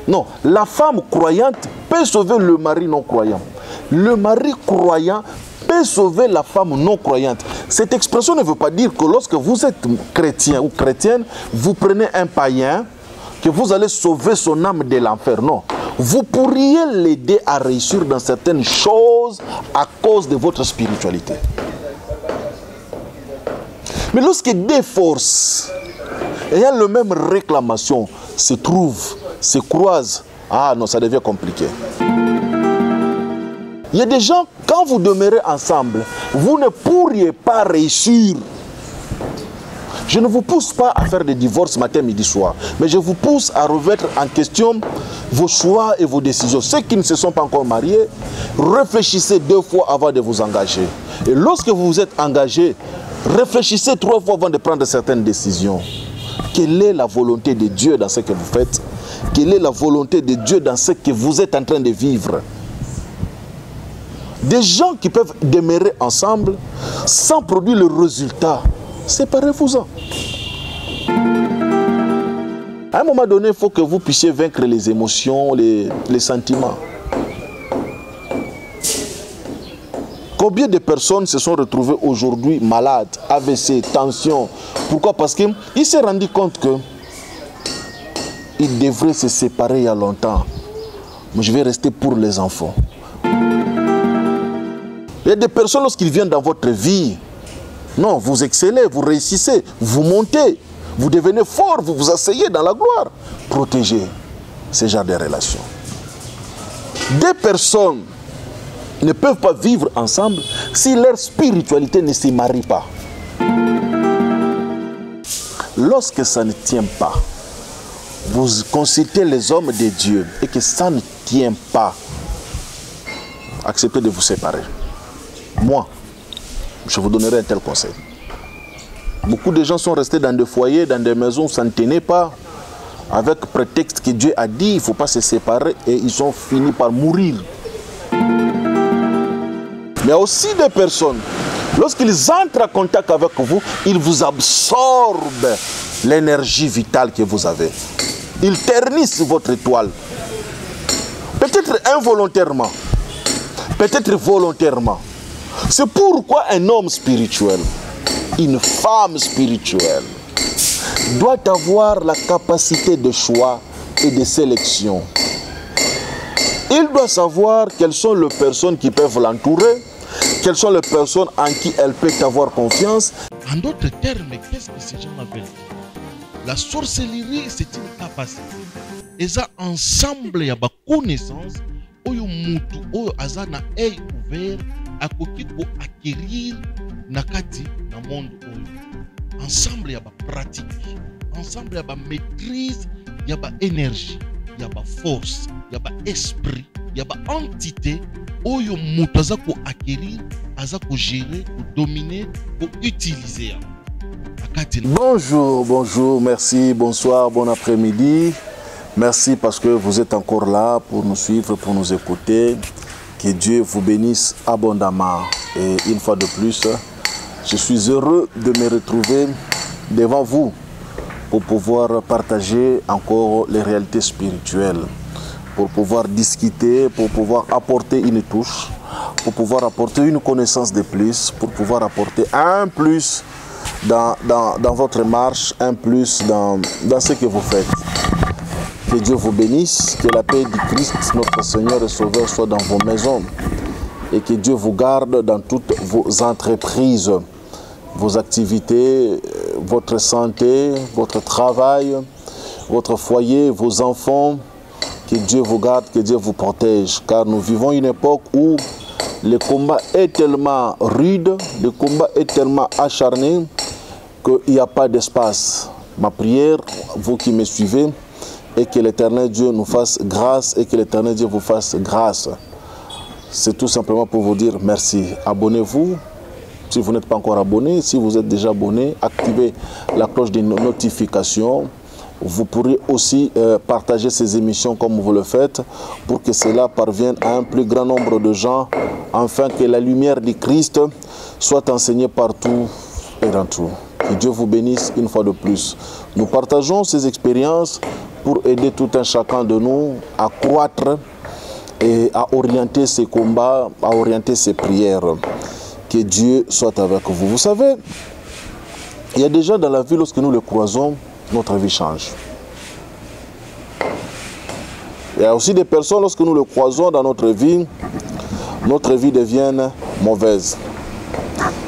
Non, la femme croyante peut sauver le mari non croyant. Le mari croyant peut sauver la femme non croyante. Cette expression ne veut pas dire que lorsque vous êtes chrétien ou chrétienne, vous prenez un païen, que vous allez sauver son âme de l'enfer. Non. Vous pourriez l'aider à réussir dans certaines choses à cause de votre spiritualité. Mais lorsque des forces ayant la même réclamation se trouvent, se croisent, ah non, ça devient compliqué. Il y a des gens, quand vous demeurez ensemble, vous ne pourriez pas réussir. Je ne vous pousse pas à faire des divorces matin, midi, soir, mais je vous pousse à remettre en question vos choix et vos décisions. Ceux qui ne se sont pas encore mariés, réfléchissez 2 fois avant de vous engager. Et lorsque vous vous êtes engagé, réfléchissez 3 fois avant de prendre certaines décisions. Quelle est la volonté de Dieu dans ce que vous faites? Quelle est la volonté de Dieu dans ce que vous êtes en train de vivre? Des gens qui peuvent demeurer ensemble sans produire le résultat, séparez-vous-en. À un moment donné, il faut que vous puissiez vaincre les émotions, les sentiments. Combien de personnes se sont retrouvées aujourd'hui malades, AVC, tension? Pourquoi? Parce qu'il s'est rendu compte qu'il devrait se séparer il y a longtemps. Mais je vais rester pour les enfants. Il y a des personnes, lorsqu'ils viennent dans votre vie, non, vous excellez, vous réussissez, vous montez, vous devenez fort, vous vous asseyez dans la gloire. Protégez ce genre de relations. Des personnes ne peuvent pas vivre ensemble si leur spiritualité ne se marie pas. Lorsque ça ne tient pas, vous consultez les hommes de Dieu et que ça ne tient pas, acceptez de vous séparer. Moi, je vous donnerai un tel conseil. Beaucoup de gens sont restés dans des foyers, dans des maisons où ça ne tenait pas, avec prétexte que Dieu a dit, il ne faut pas se séparer, et ils ont fini par mourir. Mais aussi des personnes, lorsqu'ils entrent en contact avec vous, ils vous absorbent l'énergie vitale que vous avez. Ils ternissent votre étoile. Peut-être involontairement, peut-être volontairement. C'est pourquoi un homme spirituel, une femme spirituelle, doit avoir la capacité de choix et de sélection. Il doit savoir quelles sont les personnes qui peuvent l'entourer, quelles sont les personnes en qui elle peut avoir confiance. En d'autres termes, qu'est-ce que ces gens veulent dire? La sorcellerie, c'est une capacité. Et ça, ensemble, il y a une connaissance, oyo mutu, oyo azana œil ouvert, akoki ko acquérir nakati na monde oyo. Ensemble, il y a une pratique. Ensemble, il y a une maîtrise, il y a une énergie, il y a une force, il y a un esprit, il y a une entité oyo mutu aza ko acquérir, aza ko gérer, ko dominer, ko utiliser. Bonjour, bonjour, merci, bonsoir, bon après-midi. Merci parce que vous êtes encore là pour nous suivre, pour nous écouter. Que Dieu vous bénisse abondamment. Et une fois de plus, je suis heureux de me retrouver devant vous pour pouvoir partager encore les réalités spirituelles, pour pouvoir discuter, pour pouvoir apporter une touche, pour pouvoir apporter une connaissance de plus, pour pouvoir apporter un plus dans votre marche, un plus dans ce que vous faites. Que Dieu vous bénisse, que la paix du Christ, notre Seigneur et Sauveur, soit dans vos maisons et que Dieu vous garde dans toutes vos entreprises, vos activités, votre santé, votre travail, votre foyer, vos enfants. Que Dieu vous garde, que Dieu vous protège, car nous vivons une époque où le combat est tellement rude, le combat est tellement acharné qu'il n'y a pas d'espace. Ma prière, vous qui me suivez, et que l'Éternel Dieu nous fasse grâce et que l'Éternel Dieu vous fasse grâce. C'est tout simplement pour vous dire merci. Abonnez-vous si vous n'êtes pas encore abonné. Si vous êtes déjà abonné, activez la cloche de notification. Vous pourrez aussi partager ces émissions comme vous le faites pour que cela parvienne à un plus grand nombre de gens, afin que la lumière du Christ soit enseignée partout et dans tout. Que Dieu vous bénisse une fois de plus. Nous partageons ces expériences pour aider tout un chacun de nous à croître et à orienter ses combats, à orienter ses prières. Que Dieu soit avec vous. Vous savez, il y a des gens dans la vie, lorsque nous les croisons, notre vie change. Il y a aussi des personnes, lorsque nous les croisons dans notre vie devient mauvaise.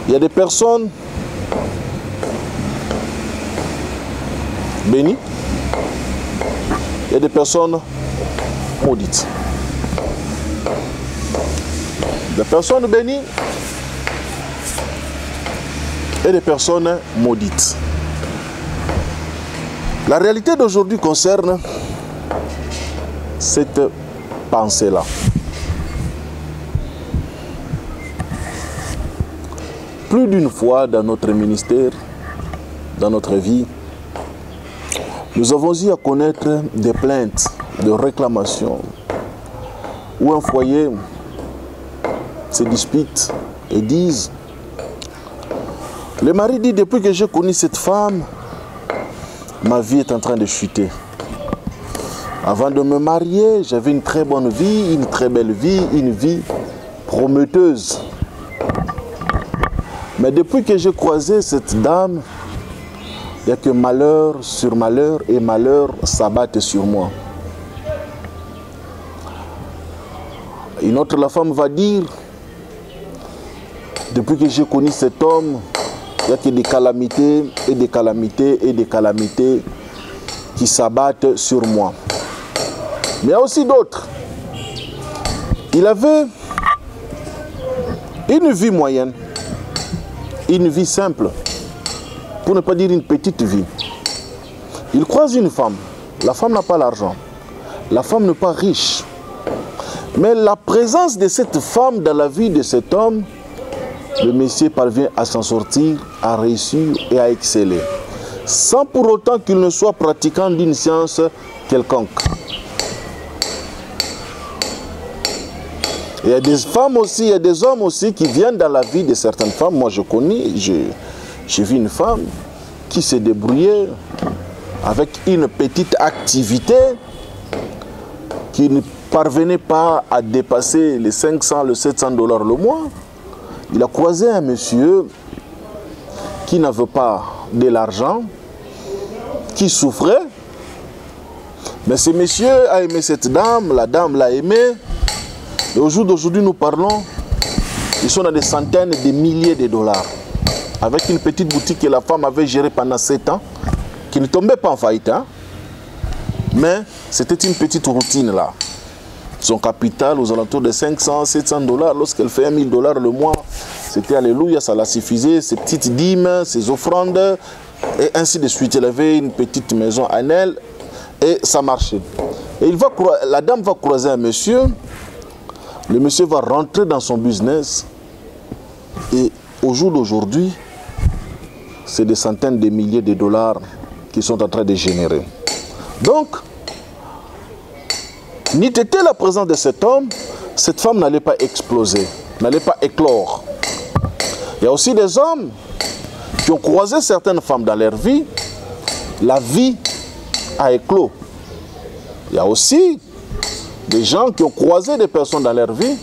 Il y a des personnes bénies, il y a des personnes maudites. Des personnes bénies et des personnes maudites. La réalité d'aujourd'hui concerne cette pensée-là. Plus d'une fois dans notre ministère, dans notre vie, nous avons eu à connaître des plaintes, des réclamations, où un foyer se dispute et disent, le mari dit, depuis que j'ai connu cette femme, ma vie est en train de chuter. Avant de me marier, j'avais une très bonne vie, une très belle vie, une vie prometteuse. Mais depuis que j'ai croisé cette dame, il n'y a que malheur sur malheur et malheur s'abattent sur moi. Une autre, la femme va dire, depuis que j'ai connu cet homme, il n'y a que des calamités et des calamités et des calamités qui s'abattent sur moi. Mais il y a aussi d'autres. Il avait une vie moyenne, une vie simple, pour ne pas dire une petite vie. Il croise une femme. La femme n'a pas l'argent. La femme n'est pas riche. Mais la présence de cette femme dans la vie de cet homme, le monsieur parvient à s'en sortir, à réussir et à exceller. Sans pour autant qu'il ne soit pratiquant d'une science quelconque. Il y a des femmes aussi, il y a des hommes aussi qui viennent dans la vie de certaines femmes. Moi je connais, j'ai vu une femme qui s'est débrouillée avec une petite activité qui ne parvenait pas à dépasser les 500, les 700 $ le mois. Il a croisé un monsieur qui n'avait pas de l'argent, qui souffrait. Mais ce monsieur a aimé cette dame, la dame l'a aimé. Et au jour d'aujourd'hui, nous parlons, ils sont dans des centaines de milliers de dollars. Avec une petite boutique que la femme avait gérée pendant 7 ans, qui ne tombait pas en faillite. Hein? Mais c'était une petite routine là. Son capital aux alentours de 500, 700 $, lorsqu'elle fait 1000 $ le mois, c'était alléluia, ça la suffisait, ses petites dîmes, ses offrandes, et ainsi de suite. Elle avait une petite maison à elle, et ça marchait. Et la dame va croiser un monsieur, le monsieur va rentrer dans son business, et au jour d'aujourd'hui, c'est des centaines de milliers de dollars qui sont en train de générer. Donc, n'eût été la présence de cet homme, cette femme n'allait pas exploser, n'allait pas éclore. Il y a aussi des hommes qui ont croisé certaines femmes dans leur vie, la vie a éclos. Il y a aussi des gens qui ont croisé des personnes dans leur vie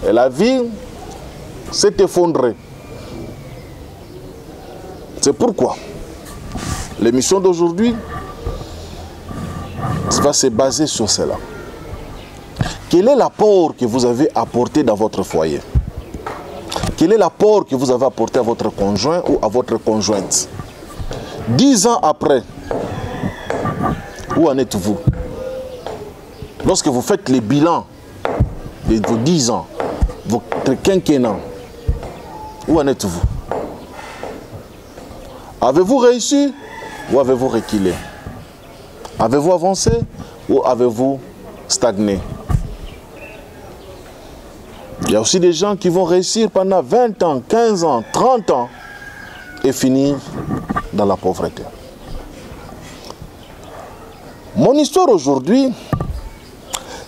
et la vie s'est effondrée. C'est pourquoi l'émission d'aujourd'hui va se baser sur cela. Quel est l'apport que vous avez apporté dans votre foyer? Quel est l'apport que vous avez apporté à votre conjoint ou à votre conjointe? 10 ans après, où en êtes-vous? Lorsque vous faites les bilans de vos 10 ans, votre quinquennat, où en êtes-vous? Avez-vous réussi ou avez-vous reculé? Avez-vous avancé ou avez-vous stagné? Il y a aussi des gens qui vont réussir pendant 20 ans, 15 ans, 30 ans et finir dans la pauvreté. Mon histoire aujourd'hui,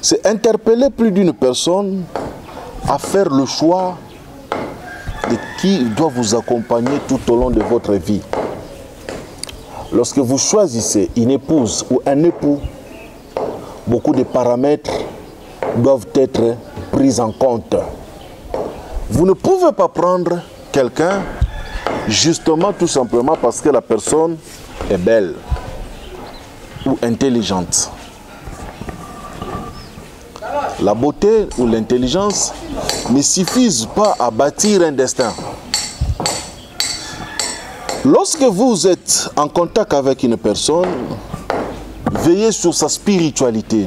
c'est interpeller plus d'une personne à faire le choix de qui doit vous accompagner tout au long de votre vie. lorsque vous choisissez une épouse ou un époux, beaucoup de paramètres doivent être pris en compte. Vous ne pouvez pas prendre quelqu'un justement tout simplement parce que la personne est belle ou intelligente. La beauté ou l'intelligence ne suffisent pas à bâtir un destin. Lorsque vous êtes en contact avec une personne, veillez sur sa spiritualité.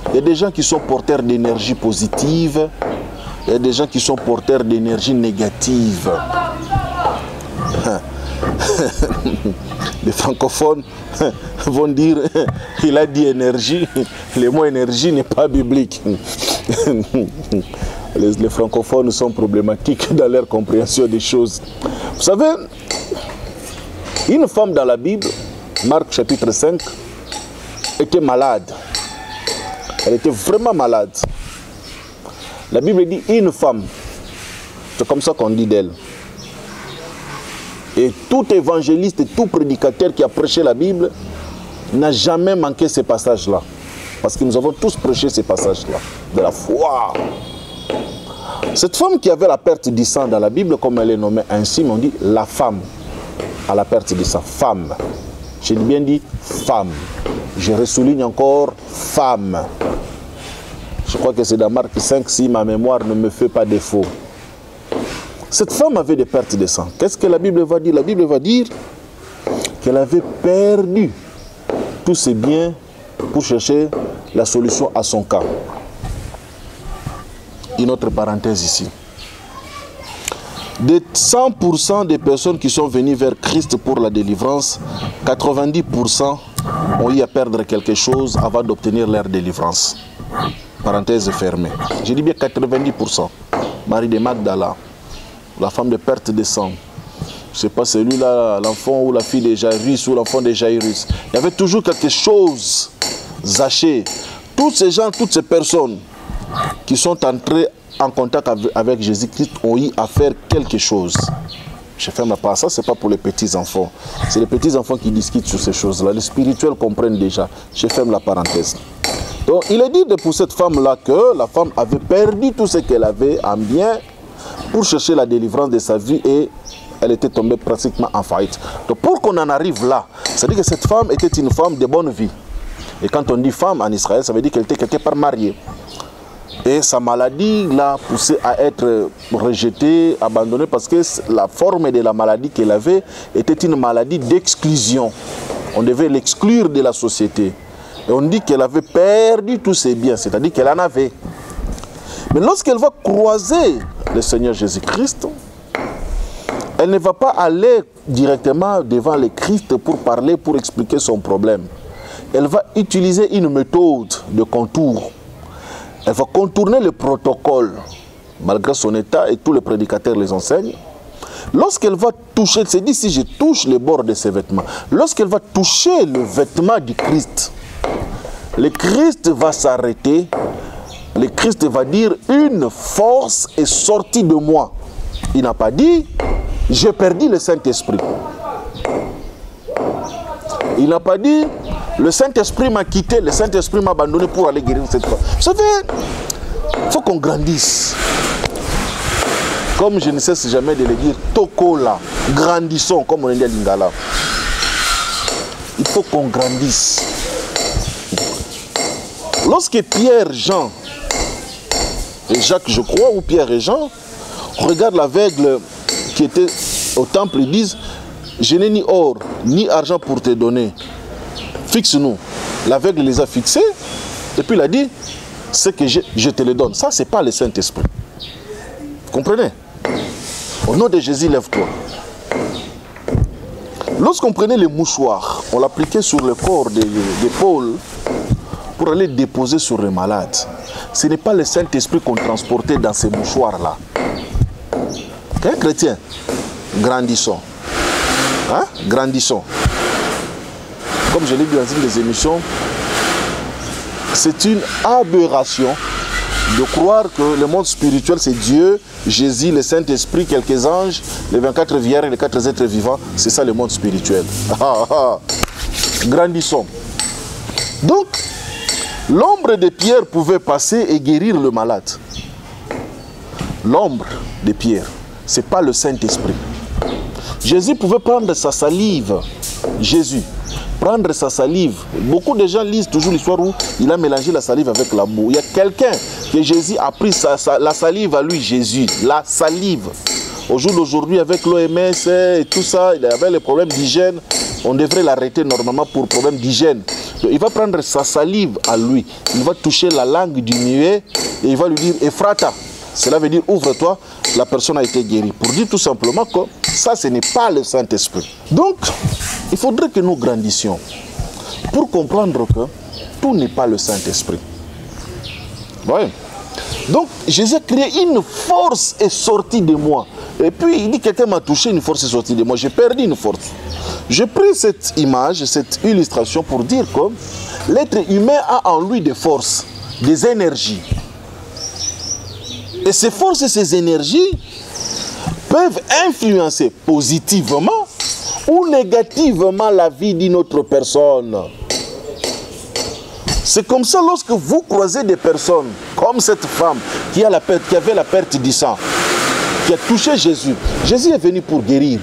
Il y a des gens qui sont porteurs d'énergie positive, il y a des gens qui sont porteurs d'énergie négative. Les francophones vont dire, il a dit énergie, le mot énergie n'est pas biblique. Les francophones sont problématiques dans leur compréhension des choses. Vous savez, une femme dans la Bible, Marc chapitre 5, était malade. Elle était vraiment malade. La Bible dit une femme. C'est comme ça qu'on dit d'elle. Et tout évangéliste et tout prédicateur qui a prêché la Bible n'a jamais manqué ces passages-là. Parce que nous avons tous prêché ces passages-là. De la foi. Cette femme qui avait la perte du sang dans la Bible, comme elle est nommée ainsi, on dit la femme à la perte du sang. Femme. J'ai bien dit femme. Je ressouligne encore femme. Je crois que c'est dans Marc 5 si ma mémoire ne me fait pas défaut. Cette femme avait des pertes de sang. Qu'est-ce que la Bible va dire? La Bible va dire qu'elle avait perdu tous ses biens pour chercher la solution à son cas. Une autre parenthèse ici. De 100% des personnes qui sont venues vers Christ pour la délivrance, 90% ont eu à perdre quelque chose avant d'obtenir leur délivrance. Parenthèse fermée. Je dis bien 90%. Marie de Magdala, la femme de perte de sang. Je ne sais pas celui-là, l'enfant ou la fille de Jairus ou l'enfant de Jairus. Il y avait toujours quelque chose zaché. Tous ces gens, toutes ces personnes qui sont entrés en contact avec Jésus-Christ ont eu à faire quelque chose. Je ferme la passe. Ça, ce n'est pas pour les petits-enfants. C'est les petits-enfants qui discutent sur ces choses-là. Les spirituels comprennent déjà. Je ferme la parenthèse. Donc, il est dit pour cette femme-là que la femme avait perdu tout ce qu'elle avait en bien pour chercher la délivrance de sa vie et elle était tombée pratiquement en faillite. Donc, pour qu'on en arrive là, ça veut dire que cette femme était une femme de bonne vie. Et quand on dit femme en Israël, ça veut dire qu'elle était quelque part mariée. Et sa maladie l'a poussée à être rejetée, abandonnée, parce que la forme de la maladie qu'elle avait était une maladie d'exclusion. On devait l'exclure de la société. Et on dit qu'elle avait perdu tous ses biens, c'est-à-dire qu'elle en avait. Mais lorsqu'elle va croiser le Seigneur Jésus-Christ, elle ne va pas aller directement devant le Christ pour parler, pour expliquer son problème. Elle va utiliser une méthode de contour. Elle va contourner le protocole, malgré son état, et tous les prédicateurs les enseignent. Lorsqu'elle va toucher, elle se dit, si je touche les bords de ses vêtements, lorsqu'elle va toucher le vêtement du Christ, le Christ va s'arrêter, le Christ va dire, une force est sortie de moi. Il n'a pas dit, j'ai perdu le Saint-Esprit. Il n'a pas dit, le Saint-Esprit m'a quitté, le Saint-Esprit m'a abandonné pour aller guérir cette femme. Vous savez, il faut qu'on grandisse. Comme je ne cesse jamais de le dire, Tokola, grandissons, comme on dit à Lingala. Il faut qu'on grandisse. Lorsque Pierre, Jean et Jacques, je crois, ou Pierre et Jean, regardent l'aveugle qui était au temple, ils disent, je n'ai ni or, ni argent pour te donner. Fixe-nous. L'aveugle les a fixés, et puis il a dit, ce que je te le donne. Ça, ce n'est pas le Saint-Esprit. Vous comprenez? Au nom de Jésus, lève-toi. Lorsqu'on prenait les mouchoirs, on l'appliquait sur le corps de Paul pour aller déposer sur les malades. Ce n'est pas le Saint-Esprit qu'on transportait dans ces mouchoirs-là. Un chrétien, grandissons. Hein? Grandissons. Comme je l'ai dit dans une des émissions, c'est une aberration de croire que le monde spirituel c'est Dieu, Jésus, le Saint-Esprit, quelques anges, les 24 vierges, les 4 êtres vivants, c'est ça le monde spirituel. Grandissons. Donc, l'ombre de Pierre pouvait passer et guérir le malade. L'ombre de Pierre, ce n'est pas le Saint-Esprit. Jésus pouvait prendre sa salive. Jésus, prendre sa salive. Beaucoup de gens lisent toujours l'histoire où il a mélangé la salive avec la boue. Il y a quelqu'un que Jésus a pris la salive à lui, Jésus. La salive. Au jour d'aujourd'hui, avec l'OMS et tout ça, il y avait les problèmes d'hygiène. On devrait l'arrêter normalement pour problème d'hygiène. Il va prendre sa salive à lui. Il va toucher la langue du muet et il va lui dire Ephrata. Cela veut dire ouvre-toi. La personne a été guérie. Pour dire tout simplement que ça, ce n'est pas le Saint-Esprit. Donc, il faudrait que nous grandissions pour comprendre que tout n'est pas le Saint-Esprit. Oui. Donc, Jésus a créé une force est sortie de moi. Et puis, il dit que quelqu'un m'a touché, une force est sortie de moi. J'ai perdu une force. J'ai pris cette image, cette illustration pour dire que l'être humain a en lui des forces, des énergies. Et ces forces et ces énergies peuvent influencer positivement ou négativement la vie d'une autre personne. C'est comme ça lorsque vous croisez des personnes, comme cette femme qui avait la perte du sang, qui a touché Jésus. Jésus est venu pour guérir.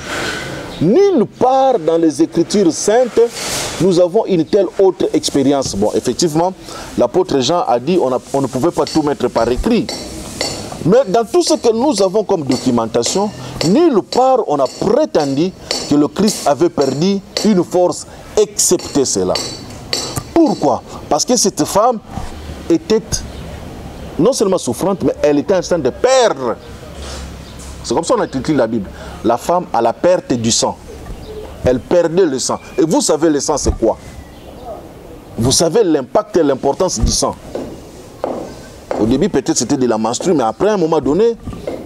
Nulle part dans les Écritures saintes, nous avons une telle autre expérience. Bon, effectivement, l'apôtre Jean a dit on ne pouvait pas tout mettre par écrit. Mais dans tout ce que nous avons comme documentation, nulle part on a prétendu que le Christ avait perdu une force, excepté cela. Pourquoi? Parce que cette femme était non seulement souffrante, mais elle était en train de perdre. C'est comme ça qu'on a écrit la Bible. La femme à la perte du sang. Elle perdait le sang. Et vous savez le sang c'est quoi? Vous savez l'impact et l'importance du sang. Au début peut-être c'était de la menstrue, mais après à un moment donné,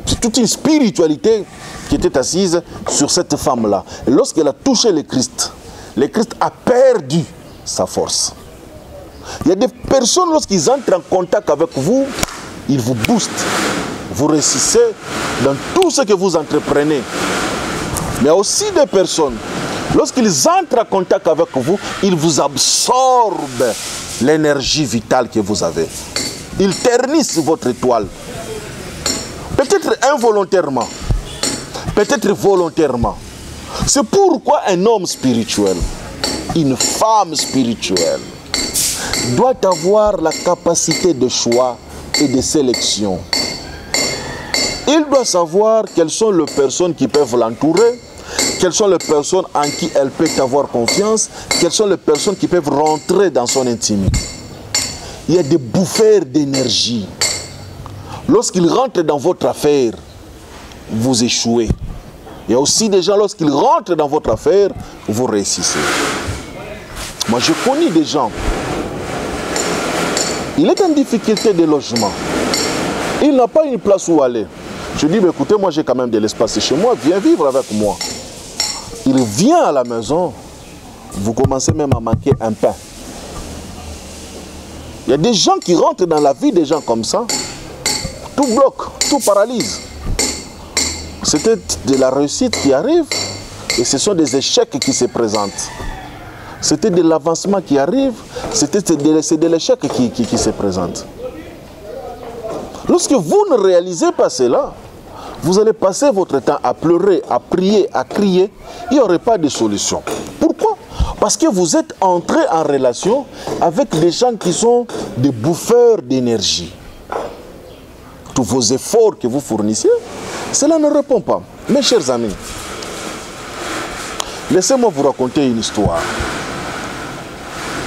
c'est toute une spiritualité qui était assise sur cette femme-là. Et lorsqu'elle a touché le Christ a perdu sa force. Il y a des personnes, lorsqu'ils entrent en contact avec vous, ils vous boostent. Vous réussissez dans tout ce que vous entreprenez. Mais il y a aussi des personnes, lorsqu'ils entrent en contact avec vous, ils vous absorbent l'énergie vitale que vous avez. Ils ternissent votre étoile. Peut-être involontairement, peut-être volontairement. C'est pourquoi un homme spirituel, une femme spirituelle, doit avoir la capacité de choix et de sélection. Il doit savoir quelles sont les personnes qui peuvent l'entourer, quelles sont les personnes en qui elle peut avoir confiance, quelles sont les personnes qui peuvent rentrer dans son intimité. Il y a des bouffeurs d'énergie. Lorsqu'ils rentrent dans votre affaire, vous échouez. Il y a aussi des gens, lorsqu'ils rentrent dans votre affaire, vous réussissez. Moi, je connais des gens. Il est en difficulté de logement. Il n'a pas une place où aller. Je dis, écoutez, moi j'ai quand même de l'espace chez moi, viens vivre avec moi. Il vient à la maison, vous commencez même à manquer un pain. Il y a des gens qui rentrent dans la vie des gens comme ça, tout bloque, tout paralyse. C'était de la réussite qui arrive et ce sont des échecs qui se présentent. C'était de l'avancement qui arrive, c'est de l'échec qui se présente. Lorsque vous ne réalisez pas cela, vous allez passer votre temps à pleurer, à prier, à crier. Il n'y aurait pas de solution. Pourquoi? Parce que vous êtes entré en relation avec des gens qui sont des bouffeurs d'énergie. Tous vos efforts que vous fournissez, cela ne répond pas. Mes chers amis, laissez-moi vous raconter une histoire.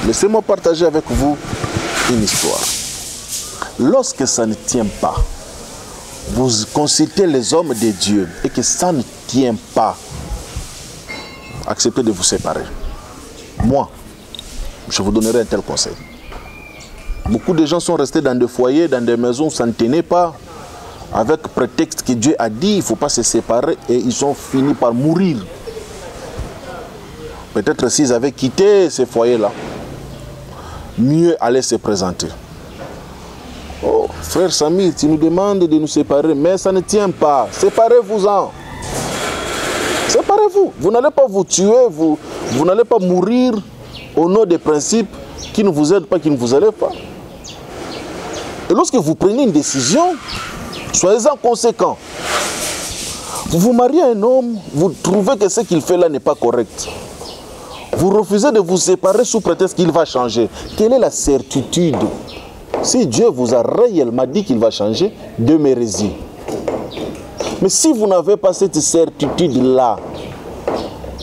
Laissez-moi partager avec vous une histoire. Lorsque ça ne tient pas, vous consultez les hommes de Dieu et que ça ne tient pas, acceptez de vous séparer. Moi, je vous donnerai un tel conseil. Beaucoup de gens sont restés dans des foyers, dans des maisons où ça ne tenait pas, avec prétexte que Dieu a dit il ne faut pas se séparer et ils ont fini par mourir. Peut-être s'ils avaient quitté ces foyers-là, mieux allait se présenter. Oh, frère Samir, tu nous demandes de nous séparer, mais ça ne tient pas. Séparez-vous-en. Séparez-vous. Vous n'allez pas vous tuer, vous n'allez pas mourir au nom des principes qui ne vous aident pas, qui ne vous élèvent pas. Et lorsque vous prenez une décision, soyez-en conséquent. Vous vous mariez à un homme, vous trouvez que ce qu'il fait là n'est pas correct. Vous refusez de vous séparer sous prétexte qu'il va changer. Quelle est la certitude? Si Dieu vous a réellement dit qu'il va changer, demeurez-y. Mais si vous n'avez pas cette certitude-là,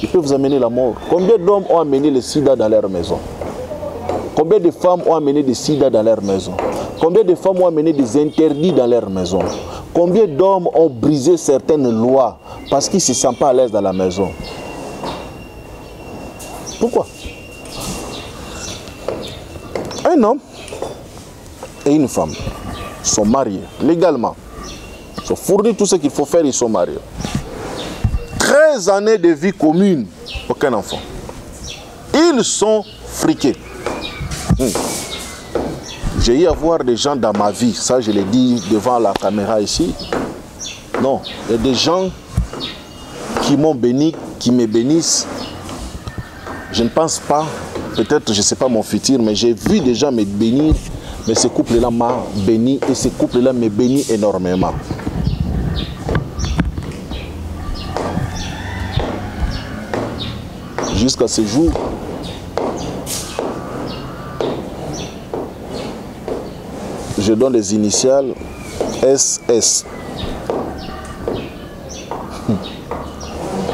il peut vous amener la mort. Combien d'hommes ont amené le sida dans leur maison? Combien de femmes ont amené des sida dans leur maison? Combien de femmes ont amené des interdits dans leur maison? Combien d'hommes ont brisé certaines lois parce qu'ils ne se sentent pas à l'aise dans la maison? Pourquoi? Un homme et une femme sont mariés légalement. Ils sont fournis tout ce qu'il faut faire, ils sont mariés. 13 années de vie commune, aucun enfant. Ils sont friqués. J'ai eu à voir des gens dans ma vie, ça je l'ai dit devant la caméra ici. Non, il y a des gens qui m'ont béni, qui me bénissent. Je ne pense pas, peut-être, je ne sais pas mon futur, mais j'ai vu des gens me bénir, mais ce couple-là m'a béni et ce couple-là me bénit énormément. Jusqu'à ce jour, je donne les initiales SS.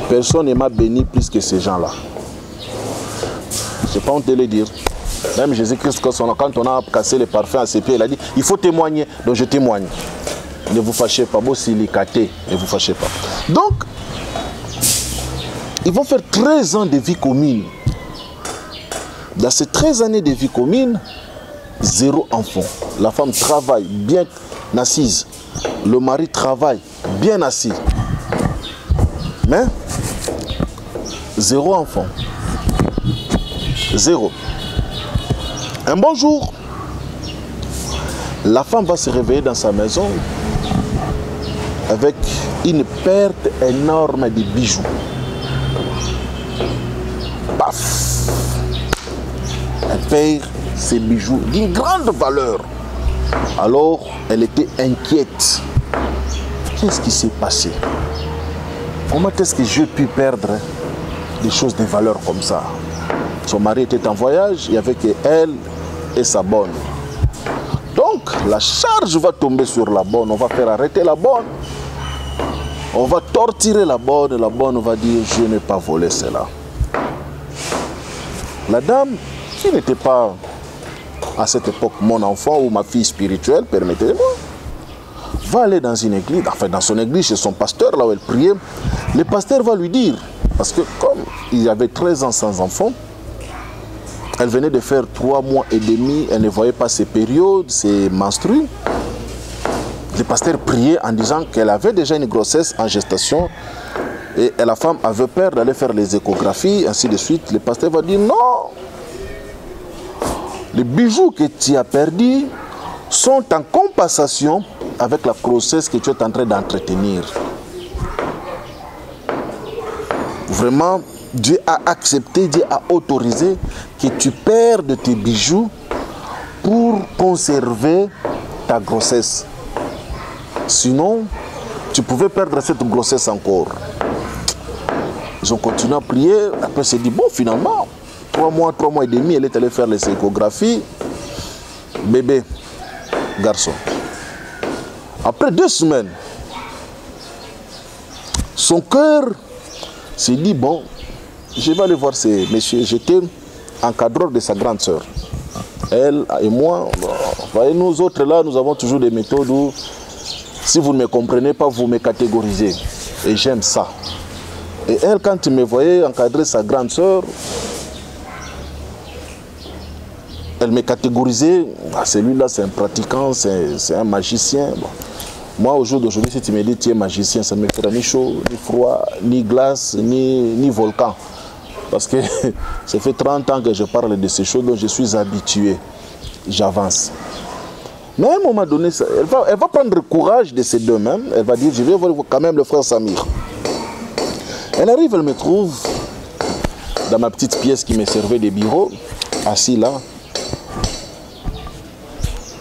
Personne ne m'a béni plus que ces gens-là. Je n'ai pas honte de le dire. Même Jésus-Christ, quand on a cassé les parfums à ses pieds, il a dit, il faut témoigner. Donc je témoigne. Ne vous fâchez pas. Beau silicaté, ne vous fâchez pas. Donc, ils vont faire 13 ans de vie commune. Dans ces 13 années de vie commune, 0 enfant. La femme travaille bien assise. Le mari travaille bien assis. Mais 0 enfant. 0. Un bon jour, la femme va se réveiller dans sa maison avec une perte énorme de bijoux. Paf! Elle perd ses bijoux d'une grande valeur. Alors, elle était inquiète. Qu'est-ce qui s'est passé? Comment est-ce que j'ai pu perdre des choses de valeur comme ça? Son mari était en voyage, il n'y avait qu'elle et sa bonne. Donc, la charge va tomber sur la bonne. On va faire arrêter la bonne. On va torturer la bonne va dire, je n'ai pas volé cela. La dame, qui n'était pas à cette époque mon enfant ou ma fille spirituelle, permettez-moi, va aller dans une église, enfin dans son église, chez son pasteur, là où elle priait. Le pasteur va lui dire, parce que comme il avait 13 ans sans enfant, elle venait de faire 3 mois et demi, elle ne voyait pas ses périodes, ses menstrues. Le pasteur priait en disant qu'elle avait déjà une grossesse en gestation et la femme avait peur d'aller faire les échographies, ainsi de suite. Le pasteur va dire non, les bijoux que tu as perdus sont en compensation avec la grossesse que tu es en train d'entretenir. Vraiment, Dieu a accepté, Dieu a autorisé que tu perdes tes bijoux pour conserver ta grossesse. Sinon, tu pouvais perdre cette grossesse encore. Ils ont continué à prier. Après, c'est dit, bon, finalement, 3 mois et demi, elle est allée faire les échographies. Bébé, garçon. Après 2 semaines, son cœur s'est dit, bon, je vais aller voir ces messieurs. J'étais encadreur de sa grande sœur. Elle et moi, voyez, nous autres là, nous avons toujours des méthodes où, si vous ne me comprenez pas, vous me catégorisez. Et j'aime ça. Et elle, quand tu me voyais encadrer sa grande sœur, elle me catégorisait. Ah, celui-là, c'est un pratiquant, c'est un magicien. Bon. Moi, au jour d'aujourd'hui, si tu me dis tu es magicien, ça ne me fera ni chaud, ni froid, ni glace, ni volcan. Parce que ça fait 30 ans que je parle de ces choses dont je suis habitué. J'avance. Mais à un moment donné, elle va prendre le courage de ses deux mains. Elle va dire, je vais voir quand même le frère Samir. Elle arrive, elle me trouve dans ma petite pièce qui me servait de bureau, assis là.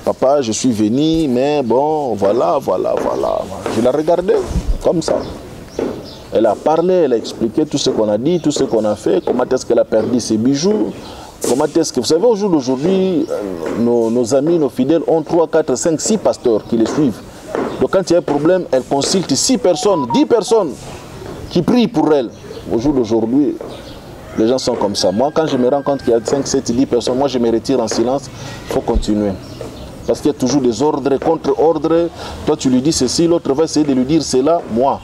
Papa, je suis venu, mais bon, voilà. Je la regardais comme ça. Elle a parlé, elle a expliqué tout ce qu'on a dit, tout ce qu'on a fait, comment est-ce qu'elle a perdu ses bijoux, comment est-ce que... Vous savez, au jour d'aujourd'hui, nos amis, nos fidèles ont 3, 4, 5, 6 pasteurs qui les suivent. Donc quand il y a un problème, elle consulte 6 personnes, 10 personnes qui prient pour elle. Au jour d'aujourd'hui, les gens sont comme ça. Moi, quand je me rends compte qu'il y a 5, 7, 10 personnes, moi je me retire en silence, il faut continuer. Parce qu'il y a toujours des ordres, contre-ordres. Toi, tu lui dis ceci, l'autre va essayer de lui dire cela. Moi,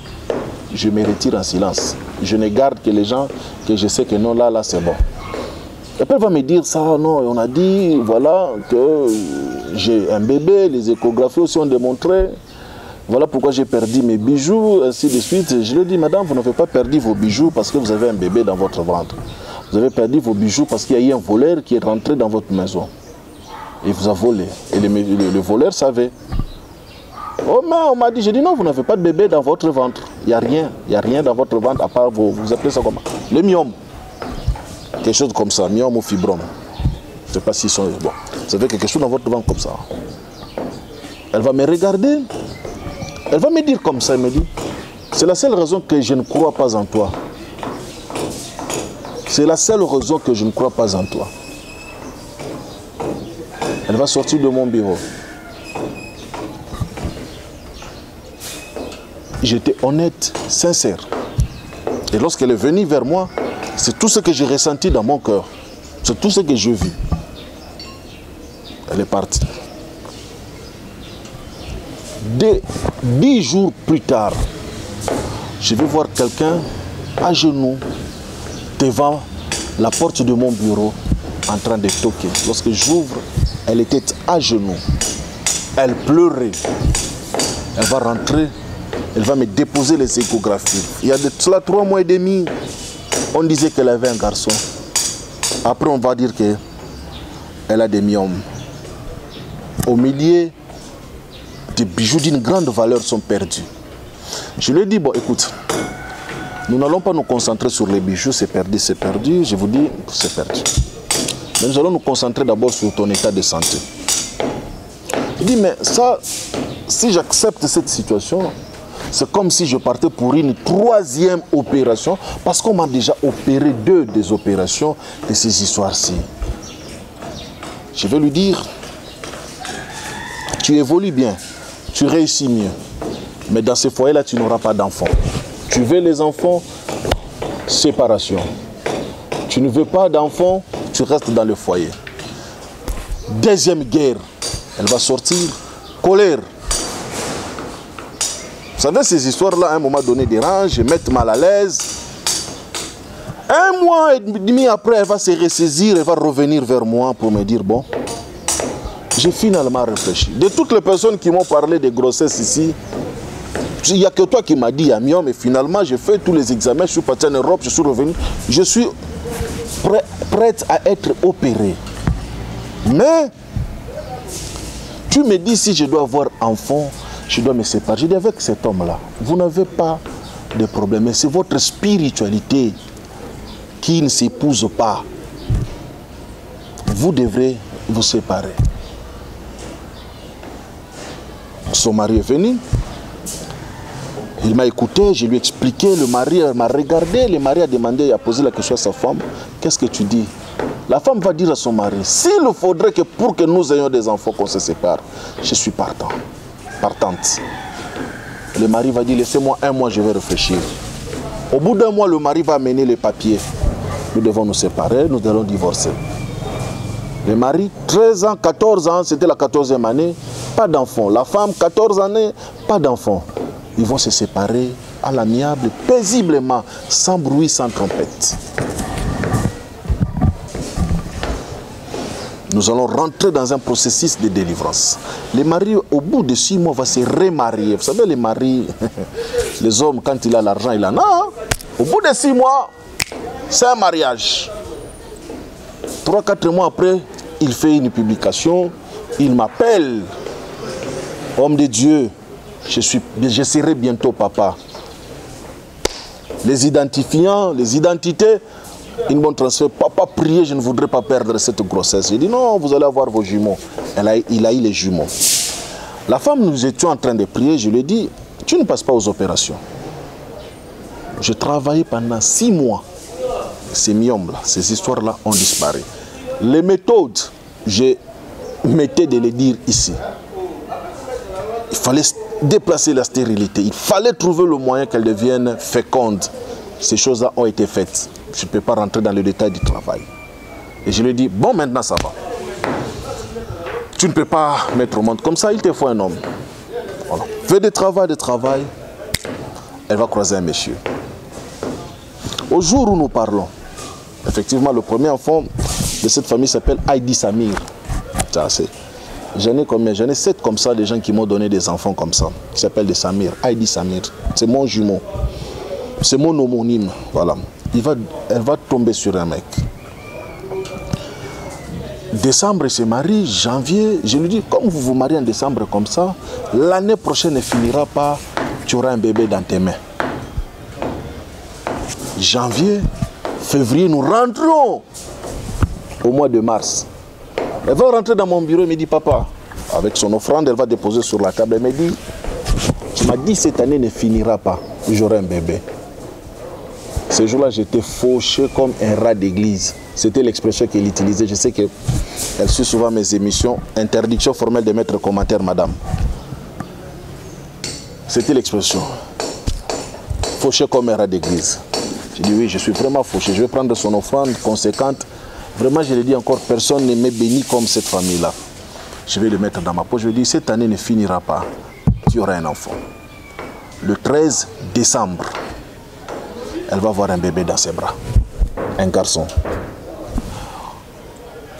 je me retire en silence. Je ne garde que les gens que je sais que non, là, c'est bon. Et puis elle va me dire ça, non, on a dit, voilà, que j'ai un bébé, les échographies aussi ont démontré. Voilà pourquoi j'ai perdu mes bijoux, ainsi de suite. Je lui ai dit, madame, vous n'avez pas perdu vos bijoux parce que vous avez un bébé dans votre ventre. Vous avez perdu vos bijoux parce qu'il y a eu un voleur qui est rentré dans votre maison. Et vous a volé. Et le voleur savait. Oh, mais on m'a dit, j'ai dit non, vous n'avez pas de bébé dans votre ventre. Il n'y a rien dans votre ventre à part vous appelez ça comment? Le myome. Quelque chose comme ça, myome ou fibrome. Je ne sais pas s'ils sont... Bon, vous avez quelque chose dans votre ventre comme ça. Elle va me regarder. Elle va me dire comme ça, elle me dit, c'est la seule raison que je ne crois pas en toi. C'est la seule raison que je ne crois pas en toi. Elle va sortir de mon bureau. J'étais honnête, sincère. Et lorsqu'elle est venue vers moi, c'est tout ce que j'ai ressenti dans mon cœur. C'est tout ce que je vis. Elle est partie. 10 jours plus tard, je vais voir quelqu'un à genoux devant la porte de mon bureau en train de toquer. Lorsque j'ouvre, elle était à genoux. Elle pleurait. Elle va rentrer. Elle va me déposer les échographies. Il y a de cela 3 mois et demi, on disait qu'elle avait un garçon. Après, on va dire qu'elle a des myomes. Au milieu, des bijoux d'une grande valeur sont perdus. Je lui ai dit, bon, écoute, nous n'allons pas nous concentrer sur les bijoux, c'est perdu, c'est perdu. Je vous dis, c'est perdu. Mais nous allons nous concentrer d'abord sur ton état de santé. Je dis, mais ça, si j'accepte cette situation, c'est comme si je partais pour une 3e opération, parce qu'on m'a déjà opéré 2 des opérations de ces histoires-ci. Je vais lui dire, tu évolues bien, tu réussis mieux, mais dans ce foyer-là, tu n'auras pas d'enfants. Tu veux les enfants, séparation. Tu ne veux pas d'enfants, tu restes dans le foyer. 2e guerre, elle va sortir, colère. Vous savez, ces histoires-là, à un moment donné, dérangent, mettent mal à l'aise. 1 mois et demi après, elle va se ressaisir, elle va revenir vers moi pour me dire, bon, j'ai finalement réfléchi. De toutes les personnes qui m'ont parlé de grossesse ici, il n'y a que toi qui m'as dit, Amion, mais finalement, j'ai fait tous les examens, je suis parti en Europe, je suis revenu, je suis prête à être opérée. Mais, tu me dis si je dois avoir enfant, je dois me séparer. Je dis avec cet homme-là, vous n'avez pas de problème. Mais c'est votre spiritualité qui ne s'épouse pas. Vous devrez vous séparer. Son mari est venu. Il m'a écouté, je lui ai expliqué. Le mari m'a regardé. Le mari a demandé, il a posé la question à sa femme. Qu'est-ce que tu dis? La femme va dire à son mari, s'il faudrait que pour que nous ayons des enfants qu'on se sépare, je suis partant. Partante. Le mari va dire, laissez-moi 1 mois, je vais réfléchir. Au bout d'1 mois, le mari va amener les papiers. Nous devons nous séparer, nous allons divorcer. Le mari, 13 ans, 14 ans, c'était la 14e année, pas d'enfant. La femme, 14 années, pas d'enfant. Ils vont se séparer à l'amiable, paisiblement, sans bruit, sans trompette. Nous allons rentrer dans un processus de délivrance. Les maris, au bout de 6 mois, vont se remarier. Vous savez, les maris, les hommes, quand il a l'argent, il en a. Hein? Au bout de 6 mois, c'est un mariage. 3-4 mois après, il fait une publication. Il m'appelle Homme de Dieu, je serai bientôt papa. Les identifiants, les identités, ils m'ont transféré. Papa, priez, je ne voudrais pas perdre cette grossesse. J'ai dit non, vous allez avoir vos jumeaux. Il a eu les jumeaux. La femme, nous étions en train de prier, je lui ai dit, tu ne passes pas aux opérations. Je travaillais pendant 6 mois. Ces myomes-là, ces histoires-là ont disparu. Les méthodes, je mettais de les dire ici. Il fallait déplacer la stérilité. Il fallait trouver le moyen qu'elle devienne féconde. Ces choses-là ont été faites. Je ne peux pas rentrer dans le détail du travail. Et je lui ai dit, bon, maintenant ça va. Tu ne peux pas mettre au monde comme ça, il te faut un homme. Voilà. Fais du travail, elle va croiser un monsieur. Au jour où nous parlons, effectivement, le premier enfant de cette famille s'appelle Heidi Samir. J'en ai combien? J'en ai 7 comme ça, des gens qui m'ont donné des enfants comme ça, qui s'appellent des Samir. Heidi Samir, c'est mon jumeau. C'est mon homonyme, voilà. Elle va tomber sur un mec. Décembre, il se marie, janvier, je lui dis, comme vous vous mariez en décembre comme ça, l'année prochaine ne finira pas, tu auras un bébé dans tes mains. Janvier, février, nous rentrons au mois de mars. Elle va rentrer dans mon bureau et me dit, papa, avec son offrande, elle va déposer sur la table. Elle me dit, tu m'as dit cette année ne finira pas, j'aurai un bébé. Ce jour-là, j'étais fauché comme un rat d'église. C'était l'expression qu'elle utilisait. Je sais qu'elle suit souvent mes émissions. Interdiction formelle de mettre commentaire, madame. C'était l'expression. Fauché comme un rat d'église. J'ai dit oui, je suis vraiment fauché. Je vais prendre son offrande conséquente. Vraiment, je l'ai dit encore, personne ne m'est béni comme cette famille-là. Je vais le mettre dans ma poche. Je lui ai dit, cette année ne finira pas. Tu auras un enfant. Le 13 décembre, elle va avoir un bébé dans ses bras. Un garçon.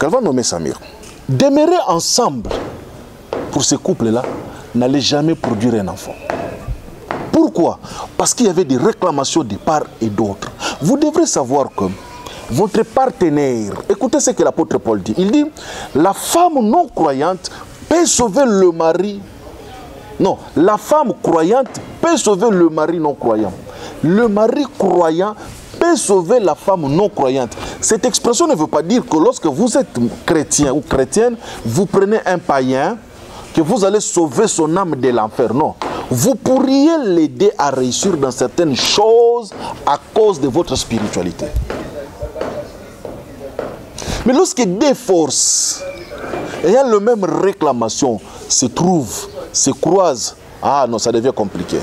Qu'elle va nommer Samir. Demeurer ensemble pour ce couple-là n'allait jamais produire un enfant. Pourquoi? Parce qu'il y avait des réclamations de part et d'autre. Vous devrez savoir que votre partenaire, écoutez ce que l'apôtre Paul dit. Il dit, la femme non croyante peut sauver le mari. Non, la femme croyante peut sauver le mari non croyant. Le mari croyant peut sauver la femme non croyante. Cette expression ne veut pas dire que lorsque vous êtes chrétien ou chrétienne, vous prenez un païen, que vous allez sauver son âme de l'enfer. Non. Vous pourriez l'aider à réussir dans certaines choses à cause de votre spiritualité. Mais lorsque des forces ayant la même réclamation se trouvent, se croisent, ah non, ça devient compliqué.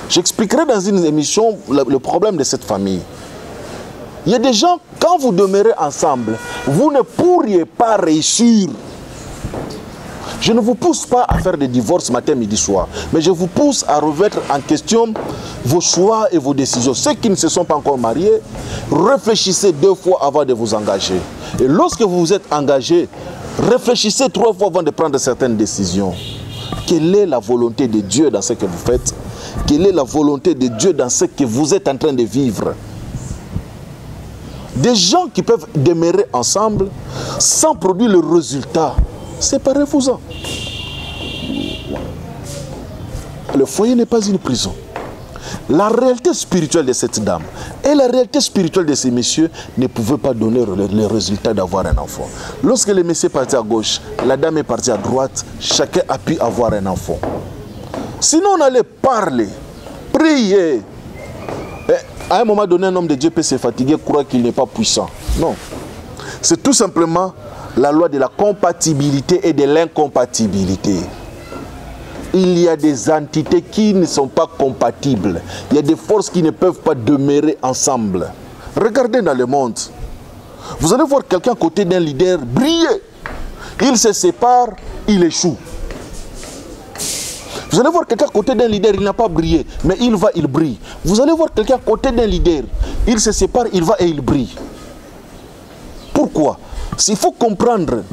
J'expliquerai dans une émission le problème de cette famille. Il y a des gens, quand vous demeurez ensemble, vous ne pourriez pas réussir. Je ne vous pousse pas à faire des divorces matin, midi, soir. Mais je vous pousse à remettre en question vos choix et vos décisions. Ceux qui ne se sont pas encore mariés, réfléchissez 2 fois avant de vous engager. Et lorsque vous vous êtes engagé, réfléchissez 3 fois avant de prendre certaines décisions. Quelle est la volonté de Dieu dans ce que vous faites? Quelle est la volonté de Dieu dans ce que vous êtes en train de vivre? Des gens qui peuvent demeurer ensemble sans produire le résultat, séparez-vous-en. Le foyer n'est pas une prison. La réalité spirituelle de cette dame et la réalité spirituelle de ces messieurs ne pouvaient pas donner le résultat d'avoir un enfant. Lorsque le monsieur est parti à gauche, la dame est partie à droite, chacun a pu avoir un enfant. Sinon on allait parler, prier. Et à un moment donné, un homme de Dieu peut se fatiguer, croire qu'il n'est pas puissant. Non. C'est tout simplement la loi de la compatibilité et de l'incompatibilité. Il y a des entités qui ne sont pas compatibles. Il y a des forces qui ne peuvent pas demeurer ensemble. Regardez dans le monde. Vous allez voir quelqu'un à côté d'un leader briller. Il se sépare, il échoue. Vous allez voir quelqu'un à côté d'un leader, il n'a pas brillé, mais il va, il brille. Vous allez voir quelqu'un à côté d'un leader, il se sépare, il va et il brille. Pourquoi? S'il faut comprendre,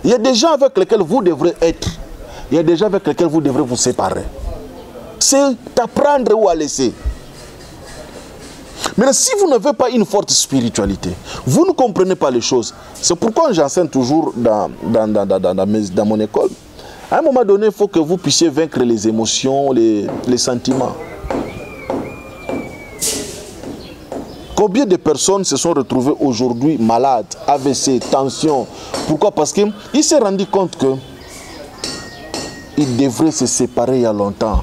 il y a des gens avec lesquels vous devrez être. Il y a des gens avec lesquels vous devrez vous séparer. C'est apprendre ou à laisser. Mais si vous n'avez pas une forte spiritualité, vous ne comprenez pas les choses. C'est pourquoi j'enseigne toujours dans mon école. À un moment donné, il faut que vous puissiez vaincre les émotions, les sentiments. Combien de personnes se sont retrouvées aujourd'hui malades, AVC, tension? Pourquoi? Parce qu'il s'est rendu compte que il devrait se séparer il y a longtemps.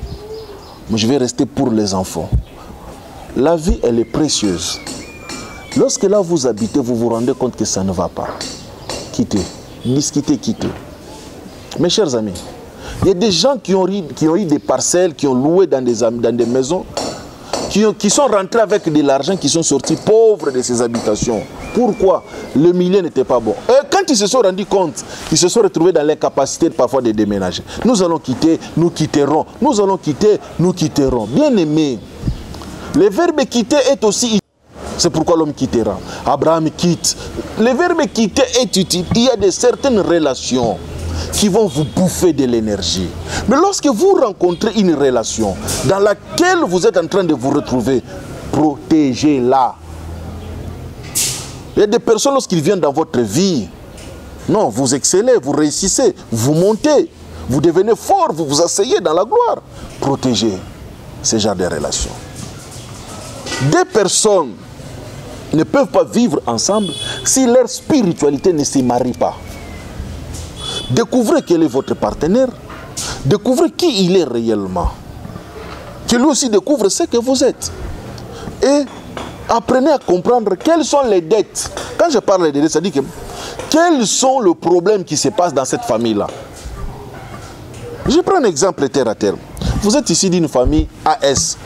Mais je vais rester pour les enfants. La vie, elle est précieuse. Lorsque là vous habitez, vous vous rendez compte que ça ne va pas. Quittez. Discutez, quittez. Mes chers amis, il y a des gens qui ont eu des parcelles, qui ont loué dans des maisons, qui sont rentrés avec de l'argent, qui sont sortis pauvres de ces habitations. Pourquoi? Le milieu n'était pas bon. Et quand ils se sont rendus compte, ils se sont retrouvés dans l'incapacité parfois de déménager. Nous allons quitter, nous quitterons. Nous allons quitter, nous quitterons. Bien aimé, le verbe quitter est aussi... C'est pourquoi l'homme quittera. Abraham quitte. Le verbe quitter est utile. Il y a de certaines relations qui vont vous bouffer de l'énergie. Mais lorsque vous rencontrez une relation dans laquelle vous êtes en train de vous retrouver, protégez-la. Il y a des personnes, lorsqu'ils viennent dans votre vie, non, vous excellez, vous réussissez, vous montez, vous devenez fort, vous vous asseyez dans la gloire. Protégez ce genre de relations. Des personnes ne peuvent pas vivre ensemble si leur spiritualité ne se marie pas. Découvrez quel est votre partenaire, découvrez qui il est réellement, que lui aussi découvre ce que vous êtes. Et apprenez à comprendre quelles sont les dettes. Quand je parle de dettes, ça dit que quels sont les problèmes qui se passent dans cette famille-là. Je prends un exemple terre à terre. Vous êtes ici d'une famille AS.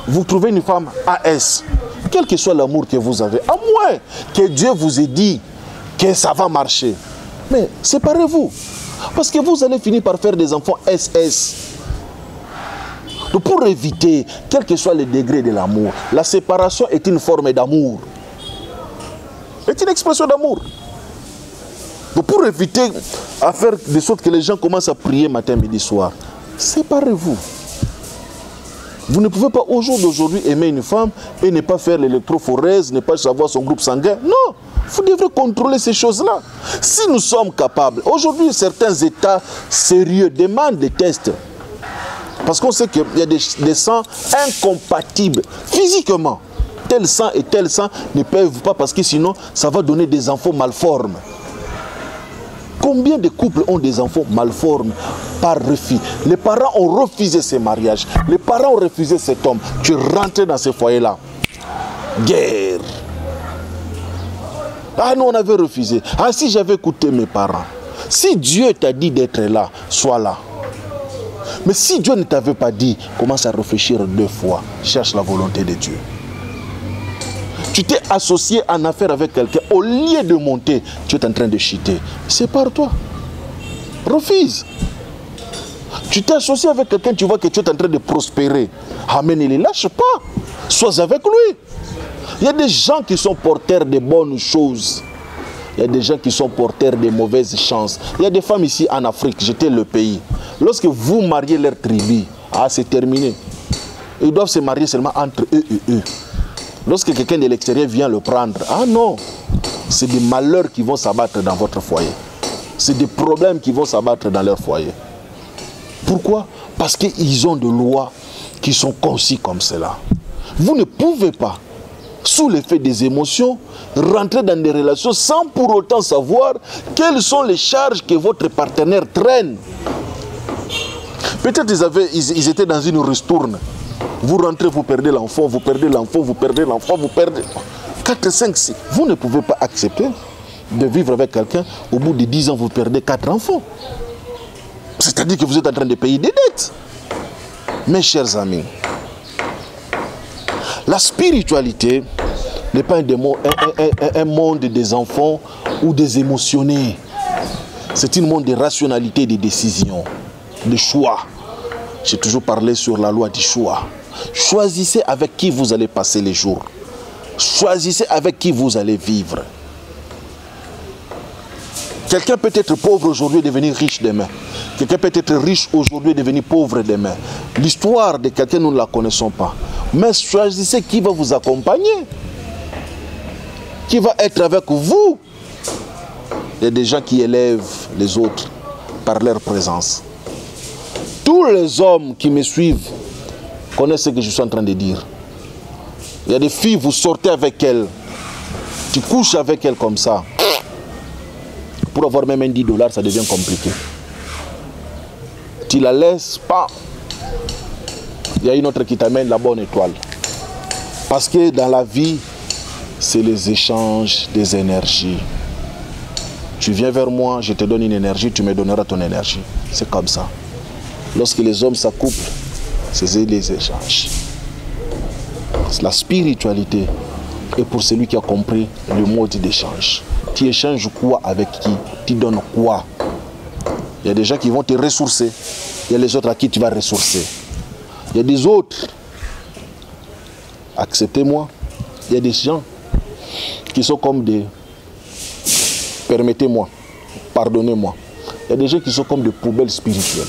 Vous trouvez une femme AS. Quel que soit l'amour que vous avez, à moins que Dieu vous ait dit que ça va marcher. Mais séparez-vous. Parce que vous allez finir par faire des enfants SS. Donc pour éviter, quel que soit le degré de l'amour, la séparation est une forme d'amour. C'est une expression d'amour. Donc pour éviter à faire de sorte que les gens commencent à prier matin, midi, soir, séparez-vous. Vous ne pouvez pas au jour d'aujourd'hui aimer une femme et ne pas faire l'électrophorèse, ne pas savoir son groupe sanguin. Non, vous devrez contrôler ces choses-là. Si nous sommes capables, aujourd'hui certains États sérieux demandent des tests. Parce qu'on sait qu'il y a des sangs incompatibles physiquement. Tel sang et tel sang ne peuvent pas parce que sinon ça va donner des enfants malformes. Combien de couples ont des enfants malformes par refus? Les parents ont refusé ces mariages. Les parents ont refusé cet homme. Tu rentres dans ce foyer-là. Guerre. Ah non, on avait refusé. Ah si j'avais écouté mes parents. Si Dieu t'a dit d'être là, sois là. Mais si Dieu ne t'avait pas dit, commence à réfléchir 2 fois. Cherche la volonté de Dieu. Tu t'es associé en affaire avec quelqu'un, au lieu de monter, tu es en train de chuter. Sépare-toi. Refuse. Tu t'es associé avec quelqu'un, tu vois que tu es en train de prospérer. Amen, ne les lâche pas. Sois avec lui. Il y a des gens qui sont porteurs de bonnes choses. Il y a des gens qui sont porteurs de mauvaises chances. Il y a des femmes ici en Afrique, j'étais le pays. Lorsque vous mariez leur tribu, ah, c'est terminé. Ils doivent se marier seulement entre eux et eux. Lorsque quelqu'un de l'extérieur vient le prendre, ah non, c'est des malheurs qui vont s'abattre dans votre foyer. C'est des problèmes qui vont s'abattre dans leur foyer. Pourquoi? Parce qu'ils ont des lois qui sont conçues comme cela. Vous ne pouvez pas, sous l'effet des émotions, rentrer dans des relations sans pour autant savoir quelles sont les charges que votre partenaire traîne. Peut-être ils étaient dans une ristourne. Vous rentrez, vous perdez l'enfant, vous perdez l'enfant, vous perdez l'enfant, vous perdez... 4, 5, 6. Vous ne pouvez pas accepter de vivre avec quelqu'un. Au bout de 10 ans, vous perdez 4 enfants. C'est-à-dire que vous êtes en train de payer des dettes. Mes chers amis, la spiritualité n'est pas un monde des enfants ou des émotionnés. C'est un monde de rationalité, de décision, de choix. J'ai toujours parlé sur la loi du choix. Choisissez avec qui vous allez passer les jours. Choisissez avec qui vous allez vivre. Quelqu'un peut être pauvre aujourd'hui et devenir riche demain. Quelqu'un peut être riche aujourd'hui et devenir pauvre demain. L'histoire de quelqu'un, nous ne la connaissons pas. Mais choisissez qui va vous accompagner. Qui va être avec vous. Il y a des gens qui élèvent les autres par leur présence. Tous les hommes qui me suivent connaissent ce que je suis en train de dire. Il y a des filles, vous sortez avec elles, tu couches avec elles comme ça. Pour avoir même un $10, ça devient compliqué. Tu la laisses pas. Il y a une autre qui t'amène la bonne étoile. Parce que dans la vie, c'est les échanges des énergies. Tu viens vers moi, je te donne une énergie, tu me donneras ton énergie. C'est comme ça. Lorsque les hommes s'accouplent, c'est les échanges. La spiritualité est pour celui qui a compris le mode d'échange. Tu échanges quoi avec qui? Tu donnes quoi? Il y a des gens qui vont te ressourcer. Il y a les autres à qui tu vas ressourcer. Il y a des autres. Acceptez-moi. Il y a des gens qui sont comme des... Permettez-moi. Pardonnez-moi. Il y a des gens qui sont comme des poubelles spirituelles.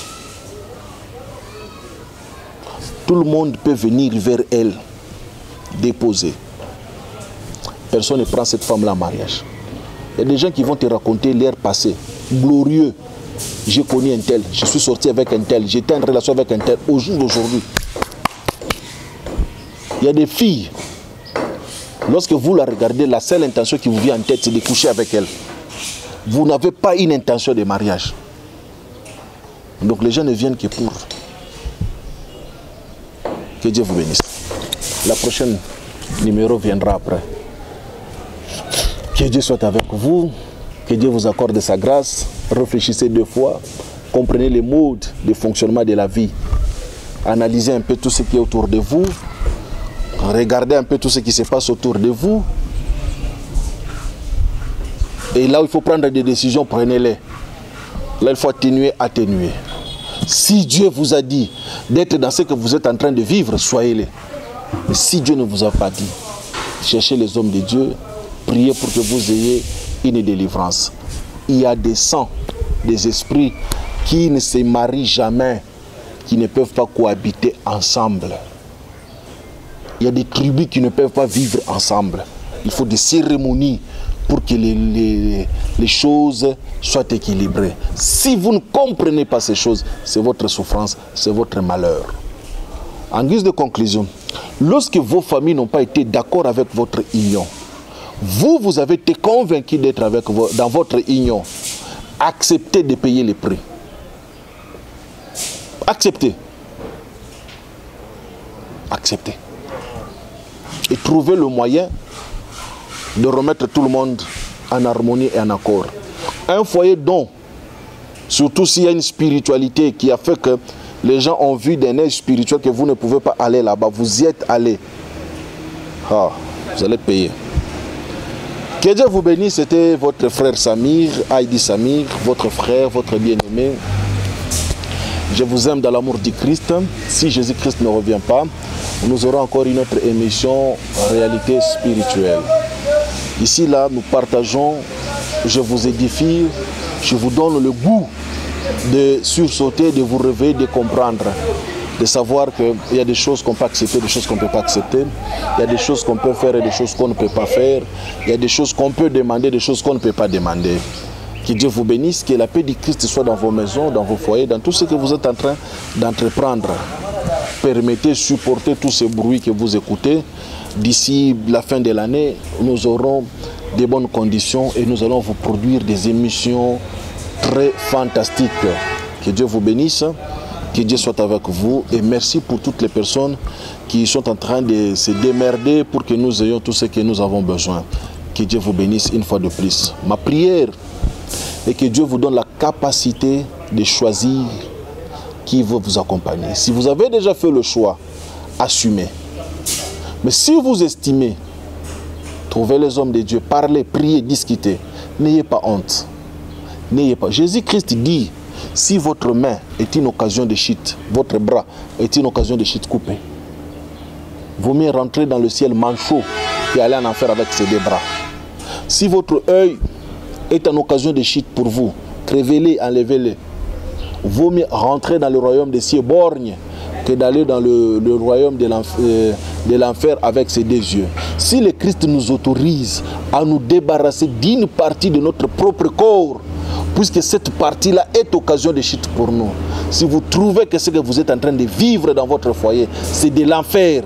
Tout le monde peut venir vers elle, déposer. Personne ne prend cette femme-là en mariage. Il y a des gens qui vont te raconter leur passé glorieux. J'ai connu un tel, je suis sorti avec un tel, j'étais en relation avec un tel au jour d'aujourd'hui. Il y a des filles, lorsque vous la regardez, la seule intention qui vous vient en tête, c'est de coucher avec elle. Vous n'avez pas une intention de mariage. Donc les gens ne viennent que pour. Que Dieu vous bénisse. La prochaine numéro viendra après. Que Dieu soit avec vous. Que Dieu vous accorde sa grâce. Réfléchissez 2 fois. Comprenez les modes de fonctionnement de la vie. Analysez un peu tout ce qui est autour de vous. Regardez un peu tout ce qui se passe autour de vous. Et là où il faut prendre des décisions, prenez-les. Là, il faut atténuer. Si Dieu vous a dit d'être dans ce que vous êtes en train de vivre, soyez-les. Mais si Dieu ne vous a pas dit, cherchez les hommes de Dieu, priez pour que vous ayez une délivrance. Il y a des sangs, des esprits qui ne se marient jamais, qui ne peuvent pas cohabiter ensemble. Il y a des tribus qui ne peuvent pas vivre ensemble. Il faut des cérémonies pour que les choses soient équilibrées. Si vous ne comprenez pas ces choses, c'est votre souffrance, c'est votre malheur. En guise de conclusion, lorsque vos familles n'ont pas été d'accord avec votre union, vous avez été convaincu d'être dans votre union, acceptez de payer les prix. Acceptez. Acceptez. Et trouvez le moyen de remettre tout le monde en harmonie et en accord. Un foyer dont, surtout s'il y a une spiritualité qui a fait que les gens ont vu d'un œil spirituel que vous ne pouvez pas aller là-bas, vous y êtes allé. Ah, vous allez payer. Que Dieu vous bénisse, c'était votre frère Samir, Heidi Samir, votre frère, votre bien-aimé. Je vous aime dans l'amour du Christ. Si Jésus-Christ ne revient pas, nous aurons encore une autre émission Réalité spirituelle. Ici, là, nous partageons, je vous édifie, je vous donne le goût de sursauter, de vous réveiller, de comprendre, de savoir qu'il y a des choses qu'on peut accepter, des choses qu'on ne peut pas accepter. Il y a des choses qu'on peut faire et des choses qu'on ne peut pas faire. Il y a des choses qu'on peut demander, des choses qu'on ne peut pas demander. Que Dieu vous bénisse, que la paix du Christ soit dans vos maisons, dans vos foyers, dans tout ce que vous êtes en train d'entreprendre. Permettez, supportez tous ces bruits que vous écoutez. D'ici la fin de l'année, nous aurons de bonnes conditions et nous allons vous produire des émissions très fantastiques. Que Dieu vous bénisse, que Dieu soit avec vous et merci pour toutes les personnes qui sont en train de se démerder pour que nous ayons tout ce que nous avons besoin. Que Dieu vous bénisse une fois de plus. Ma prière est que Dieu vous donne la capacité de choisir qui veut vous accompagner. Si vous avez déjà fait le choix, assumez. Mais si vous estimez, trouvez les hommes de Dieu, parlez, priez, discutez. N'ayez pas honte. N'ayez pas. Jésus-Christ dit, si votre main est une occasion de chute, votre bras est une occasion de chute coupée, vaut mieux rentrer dans le ciel manchot qu'aller en enfer avec ses 2 bras. Si votre œil est une occasion de chute pour vous, crevez-les, enlevez-les. Vaut mieux rentrer dans le royaume des cieux borgne que d'aller dans le royaume de l'enfer avec ses 2 yeux. Si le Christ nous autorise à nous débarrasser d'une partie de notre propre corps, puisque cette partie-là est occasion de chute pour nous, Si vous trouvez que ce que vous êtes en train de vivre dans votre foyer, c'est de l'enfer,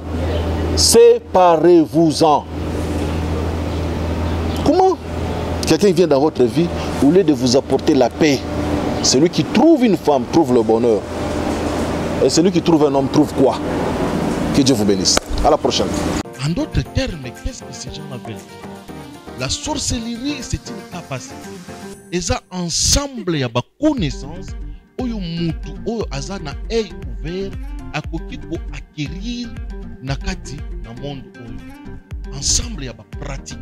séparez-vous-en. Comment quelqu'un vient dans votre vie, au lieu de vous apporter la paix, celui qui trouve une femme trouve le bonheur. Et celui qui trouve un homme trouve quoi? Que Dieu vous bénisse. À la prochaine. En d'autres termes, qu'est-ce que ces gens veulent dire? La sorcellerie, c'est une capacité. Et ça, ensemble, il y a des connaissances. Oyo mutu, oyo aza na œil ouvert, akoki ko acquérir nakati na monde oyo. Ensemble, il y a des pratiques.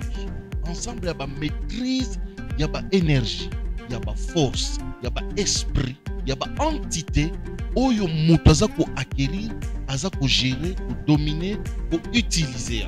Ensemble, il y a des maîtrise, il y a des énergie, il y a des force, il y a des esprit, il y a des entités. Oyo mutu aza ko acquérir, aza ko gérer, ko dominer, ko utiliser.